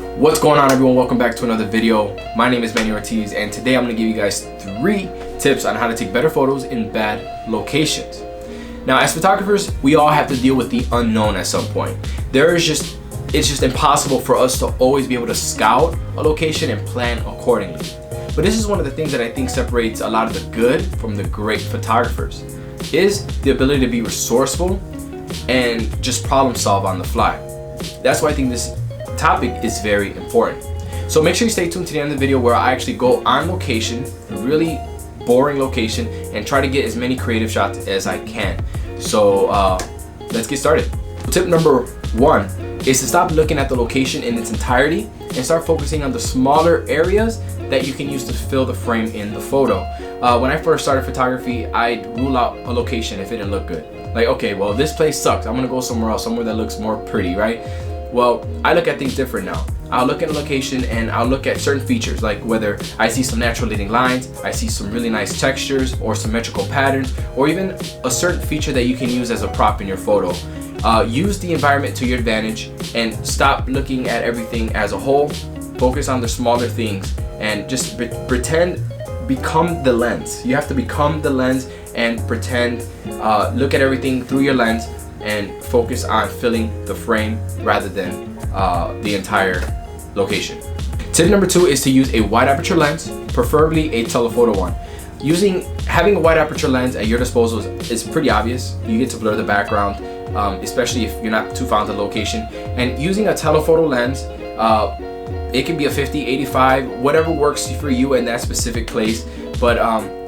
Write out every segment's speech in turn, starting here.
What's going on, everyone? Welcome back to another video. My name is Manny Ortiz, and today I'm going to give you guys 3 tips on how to take better photos in bad locations. Now, as photographers, we all have to deal with the unknown at some point. It's just impossible for us to always be able to scout a location and plan accordingly. But this is one of the things that I think separates a lot of the good from the great photographers, is the ability to be resourceful and just problem solve on the fly. That's why I think this topic is very important. So make sure you stay tuned to the end of the video where I actually go on location, a really boring location, and try to get as many creative shots as I can. So let's get started. Tip number 1 is to stop looking at the location in its entirety and start focusing on the smaller areas that you can use to fill the frame in the photo. When I first started photography, I'd rule out a location if it didn't look good. Like, okay, well, this place sucks. I'm gonna go somewhere else, somewhere that looks more pretty, right? Well, I look at things different now. I'll look at a location and I'll look at certain features, like whether I see some natural leading lines, I see some really nice textures or symmetrical patterns, or even a certain feature that you can use as a prop in your photo. Use the environment to your advantage and stop looking at everything as a whole. Focus on the smaller things and just become the lens. You have to become the lens and pretend, look at everything through your lens and focus on filling the frame rather than the entire location. Tip number 2 is to use a wide aperture lens, preferably a telephoto one. Having a wide aperture lens at your disposal is pretty obvious. You get to blur the background, especially if you're not too fond of the location. And using a telephoto lens, it can be a 50, 85, whatever works for you in that specific place. But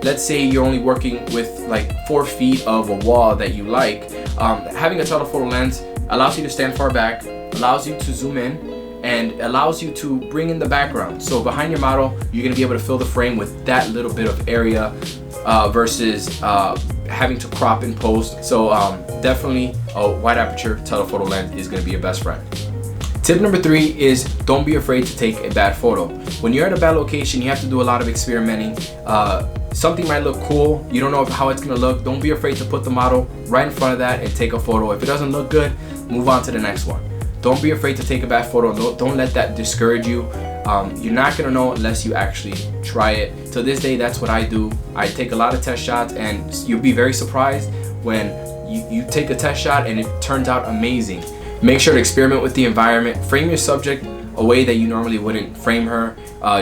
let's say you're only working with like 4 feet of a wall that you like. Having a telephoto lens allows you to stand far back, allows you to zoom in, and allows you to bring in the background. So behind your model, you're gonna be able to fill the frame with that little bit of area versus having to crop and post. So definitely a wide aperture telephoto lens is gonna be your best friend. Tip number 3 is don't be afraid to take a bad photo. When you're at a bad location, you have to do a lot of experimenting. Something might look cool, you don't know how it's gonna look. Don't be afraid to put the model right in front of that and take a photo. If it doesn't look good, move on to the next one. Don't be afraid to take a bad photo. Don't let that discourage you. You're not gonna know unless you actually try it. To this day, that's what I do. I take a lot of test shots, and you'll be very surprised when you take a test shot and it turns out amazing. Make sure to experiment with the environment. Frame your subject a way that you normally wouldn't frame her.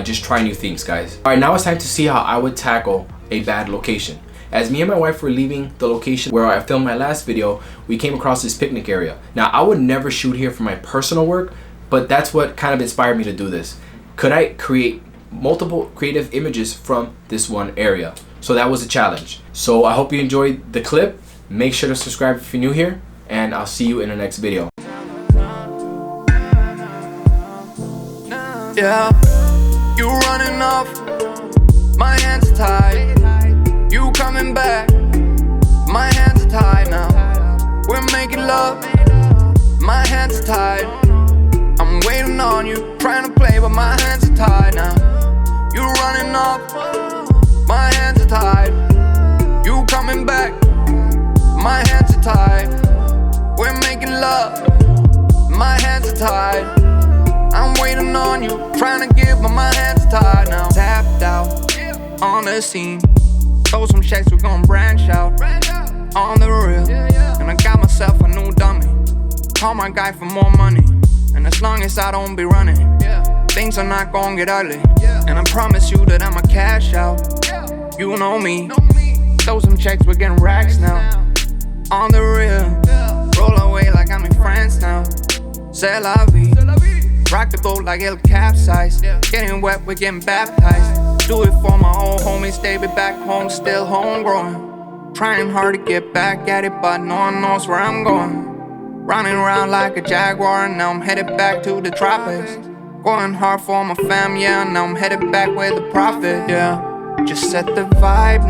Just try new things, guys. All right, now it's time to see how I would tackle a bad location. As me and my wife were leaving the location where I filmed my last video, we came across this picnic area. Now, I would never shoot here for my personal work, but that's what kind of inspired me to do this. Could I create multiple creative images from this one area? So that was a challenge. So I hope you enjoyed the clip. Make sure to subscribe if you're new here, and I'll see you in the next video. Yeah, you running off, my hands are tied. You coming back, my hands are tied now. We're making love, my hands are tied. I'm waiting on you, trying to play, but my hands are tied now. You running off, my hands are tied. You coming back, my hands are tied. We're making love, my hands are tied. I'm waiting on you, trying to give, but my hands are tied now. Tapped out on the scene. Throw some checks, we're gon' branch out on the real. And I got myself a new dummy. Call my guy for more money. And as long as I don't be running, things are not gon' get ugly. And I promise you that I'ma cash out. You know me. Throw some checks, we're getting racks now. On the real. Roll away like I'm in France now. C'est la vie. Rock the boat like it'll capsize. Getting wet, we're getting baptized. Do it for my old homies, they be back home, still homegrown. Trying hard to get back at it, but no one knows where I'm going. Running around like a jaguar, and now I'm headed back to the tropics. Going hard for my fam, yeah, now I'm headed back with the profit, yeah. Just set the vibe.